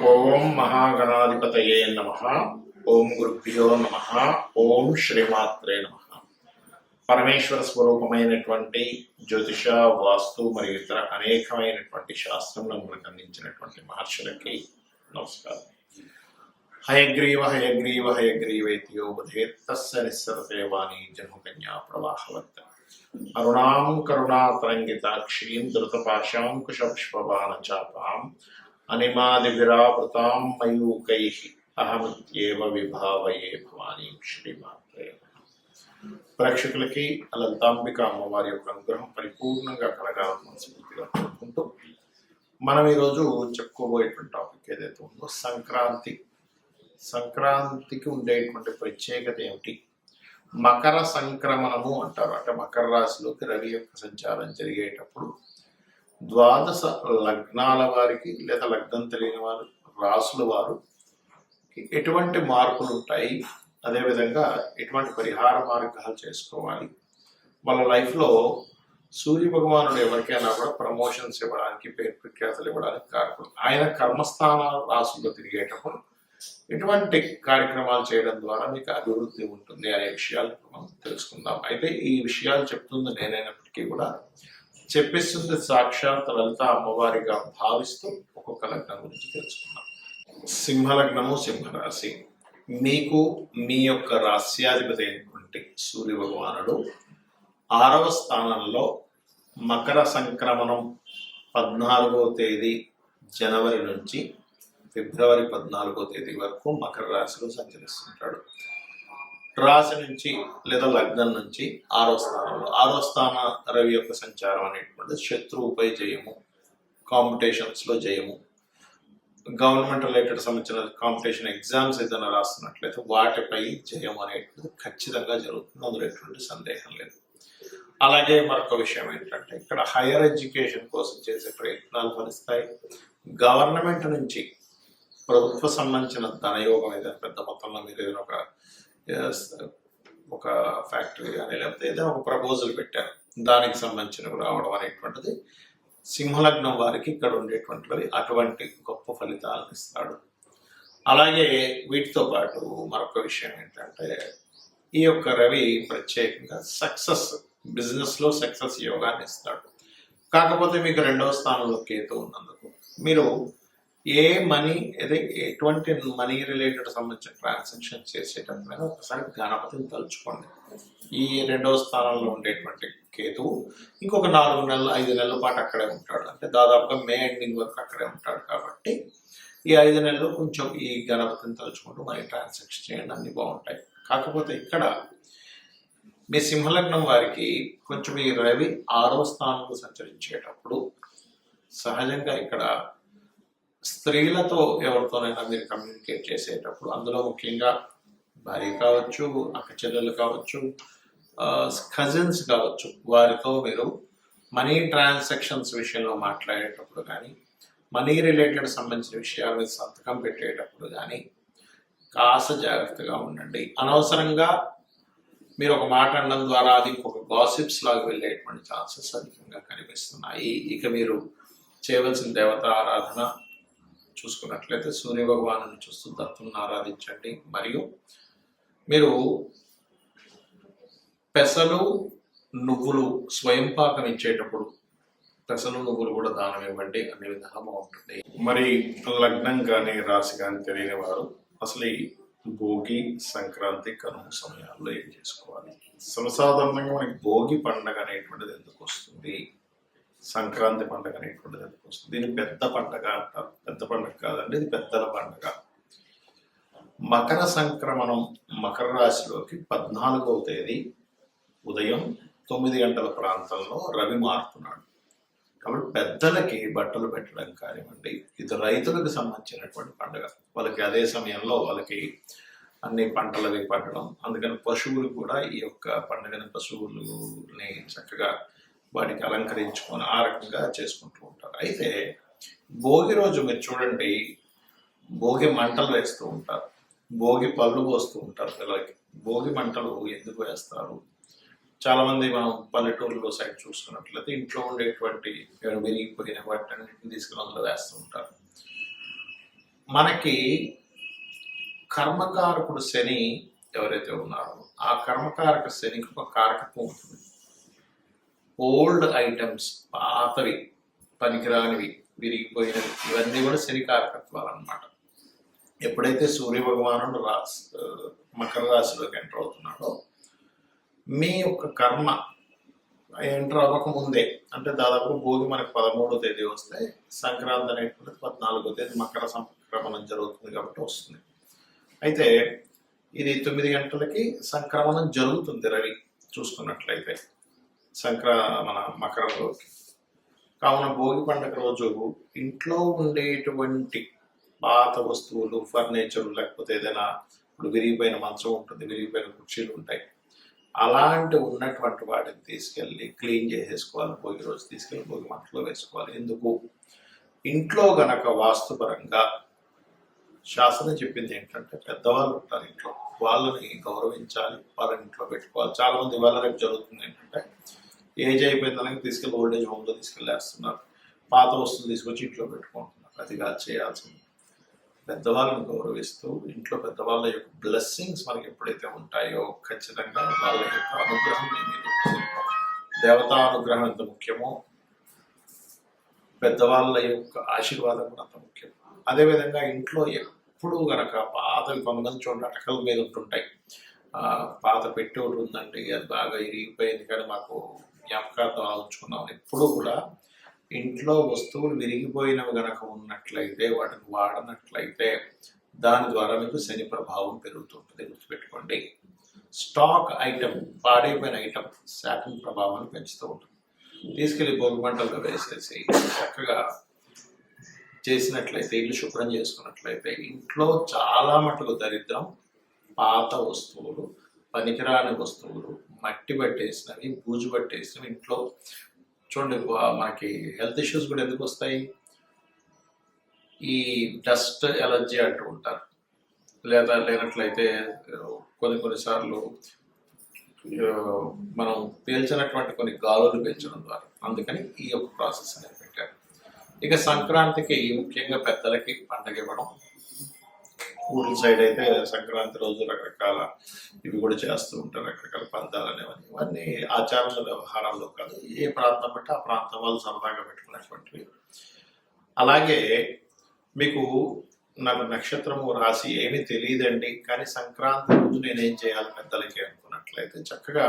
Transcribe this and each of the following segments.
ఓం మహాగణాధిపతయే నమః. ఓం గురుభ్యో నమః. ఓం శ్రీమాత్రే నమః. పరమేశ్వర స్వరూపమైనటువంటి జ్యోతిష, వాస్తు మరియు ఇతర అనేకమైనటువంటి శాస్త్రములను మనకు అందించినటువంటి మహర్షులకి నమస్కారం. హయగ్రీవ హయగ్రీవ హయగ్రీవేతియో బధేత్ తస్య నిస్సరతే వాణి జన్మకన్యా ప్రవాహవత్. అరుణాం కరుణాతరంగితాక్షీం ధృతపాశాంకుశపుష్పబాణచాపాం అనిమాదిభిరావృతాం మయూకైః అహమిత్యేవ విభావయే భవానీ శ్రీమాత్రే. ప్రేక్షకులకి లలితాంబిక అమ్మవారి యొక్క అనుగ్రహం పరిపూర్ణంగా కలగాలని మనస్ఫూర్తిగా కోరుకుంటూ మనం ఈరోజు చెప్పుకోబోయేటువంటి టాపిక్ ఏదైతే ఉందో సంక్రాంతికి ఉండేటువంటి ప్రత్యేకత ఏమిటి? మకర సంక్రమణము అంటారు. అంటే మకర రాశిలోకి రవి యొక్క సంచారం జరిగేటప్పుడు ద్వాదశ లగ్నాల వారికి లేదా లగ్నం తెలియని వారు, రాసుల వారు ఎటువంటి మార్పులు ఉంటాయి, అదేవిధంగా ఎటువంటి పరిహార మార్గాలు చేసుకోవాలి, వాళ్ళ లైఫ్లో సూర్య భగవానుడు ఎవరికైనా కూడా ప్రమోషన్స్ ఇవ్వడానికి, పేరు ప్రఖ్యాతలు ఇవ్వడానికి కారకుడు. ఆయన కర్మస్థాన రాసుల్లో తిరిగేటప్పుడు ఎటువంటి కార్యక్రమాలు చేయడం ద్వారా మీకు అభివృద్ధి ఉంటుంది అనే విషయాలు మనం తెలుసుకుందాం. అయితే ఈ విషయాలు చెప్తుంది నేనైనప్పటికీ కూడా చెప్పిస్తుంది సాక్షాత్ లలిత అమ్మవారిగా భావిస్తూ ఒక్కొక్క లగ్నం గురించి తెలుసుకుందాం. సింహలగ్నము, సింహరాశి. మీకు మీ యొక్క రాశ్యాధిపతి అయినటువంటి సూర్య భగవానుడు 6వ స్థానంలో మకర సంక్రమణం 14వ తేదీ జనవరి నుంచి ఫిబ్రవరి 14వ తేదీ వరకు మకర రాశిలో సంచరిస్తుంటాడు. రాశి నుంచి లేదా లగ్నం నుంచి 6వ స్థానంలో. 6వ స్థాన రవి యొక్క సంచారం అనేటువంటిది శత్రువుపై జయము, కాంపిటీషన్స్లో జయము, గవర్నమెంట్ రిలేటెడ్ సంబంధించిన కాంపిటీషన్ ఎగ్జామ్స్ ఏదైనా రాస్తున్నట్లయితే వాటిపై జయం అనేటువంటిది ఖచ్చితంగా జరుగుతుంది, అందులో ఎటువంటి సందేహం లేదు. అలాగే మరొక విషయం ఏంటంటే ఇక్కడ హైయర్ ఎడ్యుకేషన్ కోసం చేసే ప్రయత్నాలు ఫలిస్తాయి. గవర్నమెంట్ నుంచి ప్రభుత్వ సంబంధించిన ధనయోగం ఏదైనా పెద్ద మొత్తంలో మీరు ఏదైనా ఒక ఫ్యాక్టరీ కానీ లేకపోతే ఏదైనా ఒక ప్రపోజల్ పెట్టారు, దానికి సంబంధించినవి రావడం అనేటువంటిది సింహలగ్నం వారికి ఇక్కడ ఉండేటువంటివి అటువంటి గొప్ప ఫలితాలను ఇస్తాడు. అలాగే వీటితో పాటు మరొక విషయం ఏంటంటే ఈ యొక్క రవి ప్రత్యేకంగా బిజినెస్లో సక్సెస్ యోగాన్ని ఇస్తాడు. కాకపోతే మీకు 2వ స్థానంలో కేతు ఉన్నందుకు మీరు ఎటువంటి మనీ రిలేటెడ్ సంబంధించిన ట్రాన్సాక్షన్ చేసేటప్పుడు ఒకసారి గణపతిని తలుచుకోండి. ఈ 2వ స్థానంలో ఉండేటువంటి కేతువు ఇంకొక 4 నెలలు 5 నెలల పాటు అక్కడే ఉంటాడు. అంటే దాదాపుగా మే ఎండింగ్ వరకు అక్కడే ఉంటాడు. కాబట్టి ఈ 5 నెలలు కొంచెం ఈ గణపతిని తలుచుకుంటూ మనీ ట్రాన్సాక్షన్ చేయండి, అన్ని బాగుంటాయి. కాకపోతే ఇక్కడ మీ సింహలగ్నం వారికి కొంచెం ఈ రవి 6వ స్థానంలో సంచరించేటప్పుడు సహజంగా ఇక్కడ స్త్రీలతో ఎవరితోనైనా మీరు కమ్యూనికేట్ చేసేటప్పుడు, అందులో ముఖ్యంగా భార్య కావచ్చు, అక్క చెల్లెలు కావచ్చు, కజిన్స్ కావచ్చు, వారితో మీరు మనీ ట్రాన్సాక్షన్స్ విషయంలో మాట్లాడేటప్పుడు కానీ, మనీ రిలేటెడ్ సంబంధించిన విషయాల మీద సంతకం పెట్టేటప్పుడు కానీ కాస్త జాగ్రత్తగా ఉండండి. అనవసరంగా మీరు ఒక మాట అనడం ద్వారా అది ఇంకొక గాసిప్స్ లాగా వెళ్ళేటువంటి ఛాన్సెస్ అధికంగా కనిపిస్తున్నాయి. ఇక మీరు చేయవలసిన దేవత ఆరాధన చూసుకున్నట్లయితే సూర్య భగవాను చూస్తూ దత్తులను ఆరాధించండి. మరియు మీరు పెసలు, నువ్వులు స్వయం పాకం ఇచ్చేటప్పుడు పెసలు, నువ్వులు కూడా దానం ఇవ్వండి, అనే విధంగా బాగుంటుంది. మరి లగ్నం కానీ రాశి కానీ తెలియని వారు అసలు ఈ భోగి, సంక్రాంతి, కనుమ సమయాల్లో ఏం చేసుకోవాలి? సర్వసాధారణంగా మనకి భోగి పండుగ అనేటువంటిది ఎందుకు వస్తుంది, సంక్రాంతి పండుగ అనేటువంటిది ఎందుకు వస్తుంది? దీన్ని పెద్ద పండుగ అంటారు. పెద్ద పండుగ కాదండి, ఇది పెద్దల పండుగ. మకర సంక్రమణం మకర రాశిలోకి 14వ తేదీ ఉదయం 9 గంటల ప్రాంతంలో రవి మారుతున్నాడు. కాబట్టి పెద్దలకి బట్టలు పెట్టడం కానివ్వండి, ఇది రైతులకు సంబంధించినటువంటి పండుగ. వాళ్ళకి అదే సమయంలో వాళ్ళకి అన్ని పంటలవి పండడం, అందుకని పశువులు కూడా ఈ యొక్క పండుగని పశువులని చక్కగా వాటికి అలంకరించుకొని ఆ రకంగా చేసుకుంటూ ఉంటారు. అయితే భోగి రోజు మీరు చూడండి, భోగి మంటలు వేస్తూ ఉంటారు, భోగి పళ్ళు పోస్తూ ఉంటారు పిల్లలకి. భోగి మంటలు ఎందుకు వేస్తారు? చాలామంది మనం పల్లెటూరులో సైడ్ చూసుకున్నట్లయితే ఇంట్లో ఉండేటువంటి విరిగిపోయిన వాటిని తీసుకుని అందులో వేస్తూ ఉంటారు. మనకి కర్మకారకుడు శని ఎవరైతే ఉన్నారో ఆ కర్మకారక శనికి ఒక కారకత్వం ఉంటుంది. ఓల్డ్ ఐటమ్స్, పాతవి, పనికిరానివి, విరిగిపోయినవి, ఇవన్నీ కూడా శని కారకత్వాలు అన్నమాట. ఎప్పుడైతే సూర్య భగవానుడు మకర రాశిలోకి ఎంటర్ అవుతున్నాడో మీ యొక్క కర్మ ఎంటర్ అవ్వకముందే, అంటే దాదాపు భోగి మనకు 13వ తేదీ వస్తే సంక్రాంతి అనేటువంటిది 14వ తేదీ మకర సంక్రమణం జరుగుతుంది కాబట్టి వస్తుంది. అయితే ఇది 9 గంటలకి సంక్రమణం జరుగుతుంది రవి చూసుకున్నట్లయితే మన మకరంలోకి. కావున భోగి పండుగ రోజు ఇంట్లో ఉండేటువంటి పాత వస్తువులు, ఫర్నిచర్, లేకపోతే ఏదైనా ఇప్పుడు విరిగిపోయిన మంచం ఉంటుంది, విరిగిపోయిన కుర్చీలు ఉంటాయి, అలాంటి ఉన్నటువంటి వాటిని తీసుకెళ్ళి క్లీన్ చేసేసుకోవాలి. భోగి రోజు తీసుకెళ్ళి భోగి మంటలో వేసుకోవాలి. ఎందుకు? ఇంట్లో గనక వాస్తుపరంగా శాస్త్రం చెప్పింది ఏంటంటే పెద్దవాళ్ళు ఉంటారు ఇంట్లో, వాళ్ళని గౌరవించాలి, వాళ్ళని ఇంట్లో పెట్టుకోవాలి. చాలా మంది ఇవాళ రేపు జరుగుతుంది ఏంటంటే ఏజ్ అయిపోయిందని తీసుకెళ్ళి ఓల్డేజ్ హోమ్లో తీసుకెళ్ళేస్తున్నారు, పాత వస్తువులు తీసుకొచ్చి ఇంట్లో పెట్టుకుంటున్నారు. అది కాదు చేయాల్సింది. పెద్దవాళ్ళని గౌరవిస్తూ ఇంట్లో పెద్దవాళ్ళ యొక్క బ్లెస్సింగ్స్ మనకి ఎప్పుడైతే ఉంటాయో ఖచ్చితంగా వాళ్ళ యొక్క అనుగ్రహం దేవతా అనుగ్రహం ఎంత ముఖ్యమో పెద్దవాళ్ళ యొక్క ఆశీర్వాదం కూడా అంత ముఖ్యం. అదేవిధంగా ఇంట్లో ఎప్పుడు గనక పాతవి కొంతమంది చూడండి అటకల మీద ఉంటుంటాయి, పాత పెట్టి ఒకటి ఉందండి, అది బాగా ఇరిగిపోయింది కానీ మాకు జ్ఞాపకార్థం ఉంచుకున్నాం. ఎప్పుడు కూడా ఇంట్లో వస్తువులు విరిగిపోయినవి గనక ఉన్నట్లయితే, వాటిని వాడనట్లయితే దాని ద్వారా మీకు శని ప్రభావం పెరుగుతుంటుంది. గుర్తుపెట్టుకోండి. స్టాక్ ఐటమ్, పాడైపోయిన ఐటమ్ శాఖం ప్రభావాన్ని పెంచుతూ ఉంటుంది. తీసుకెళ్లి భోగి మంటల్లో వేసేసి చక్కగా చేసినట్లయితే, ఇల్లు శుభ్రం చేసుకున్నట్లయితే ఇంట్లో చాలా మటుకు దరిద్రం, పాత వస్తువులు, పనికిరాని వస్తువులు, మట్టి పట్టేసినవి, బూజు పట్టేసినవి ఇంట్లో చూడండి. మనకి హెల్త్ ఇష్యూస్ కూడా ఎందుకు వస్తాయి? ఈ డస్ట్ ఎలర్జీ అంటూ ఉంటారు, లేదా లేనట్లయితే కొన్నిసార్లు మనం పీల్చినటువంటి కొన్ని గాలులు పీల్చడం ద్వారా. అందుకని ఈ యొక్క ప్రాసెస్ అనేది పెట్టారు. ఇక సంక్రాంతికి ముఖ్యంగా పెద్దలకి పండగ ఇవ్వడం. ఊర్ల సైడ్ అయితే సంక్రాంతి రోజు రకరకాల ఇవి కూడా చేస్తూ ఉంటారు, రకరకాల పందాలు అనేవన్నీ. ఇవన్నీ ఆచారాల వ్యవహారాల్లో కాదు, ఏ ప్రాంతం బట్టి ఆ ప్రాంతం వాళ్ళు సరదాగా పెట్టుకునేటువంటివి. అలాగే మీకు నాకు నక్షత్రము రాశి ఏమీ తెలియదండి, కానీ సంక్రాంతి రోజు నేనేం చేయాలి పెద్దలకి అనుకున్నట్లయితే చక్కగా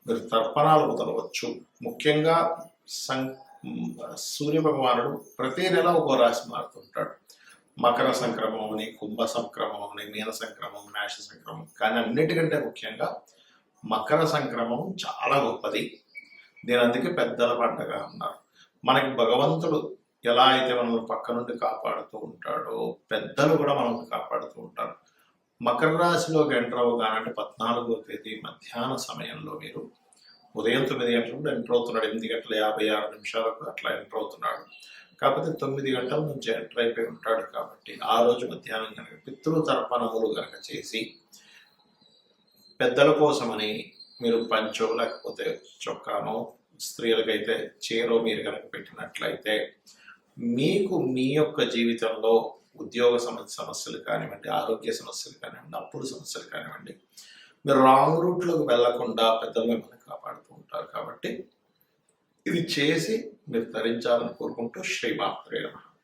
మీరు తర్పణాలు వదలవచ్చు. ముఖ్యంగా సూర్య భగవానుడు ప్రతి నెల ఒక్కో రాశి మారుతుంటాడు. మకర సంక్రమం అని, కుంభ సంక్రమం అని, మీన సంక్రమం, మేష సంక్రమం. కానీ అన్నిటికంటే ముఖ్యంగా మకర సంక్రమం చాలా గొప్పది. దీని అందుకే పెద్దల పండగ అన్నారు. మనకి భగవంతుడు ఎలా అయితే మనల్ని పక్క నుండి కాపాడుతూ ఉంటాడో పెద్దలు కూడా మనల్ని కాపాడుతూ ఉంటారు. మకర రాశిలోకి ఎంటర్ అవ్వగానంటే 14వ తేదీ మధ్యాహ్న సమయంలో మీరు ఉదయం 9 గంటలకు ఎంటర్ అవుతున్నాడు, 8:56 అట్లా ఎంటర్ అవుతున్నాడు. కాకపోతే 9 గంటల నుంచి ఎంటర్ అయిపోయి ఉంటాడు కాబట్టి ఆ రోజు మధ్యాహ్నం కనుక పితృ తర్పణములు కనుక చేసి పెద్దల కోసమని మీరు పంచో లేకపోతే చొక్కానో, స్త్రీలకైతే చీరో మీరు కనుక పెట్టినట్లయితే మీకు మీ యొక్క జీవితంలో ఉద్యోగ సమస్యలు కానివ్వండి, ఆరోగ్య సమస్యలు కానివ్వండి, అప్పుల సమస్యలు కానివ్వండి, మీరు రాంగ్ రూట్లోకి వెళ్లకుండా పెద్దలు మిమ్మల్ని కాపాడుతూ ఉంటారు. కాబట్టి ఇది చేసి మీరు ధరించాలని కోరుకుంటూ శ్రీమాత్రే నమః.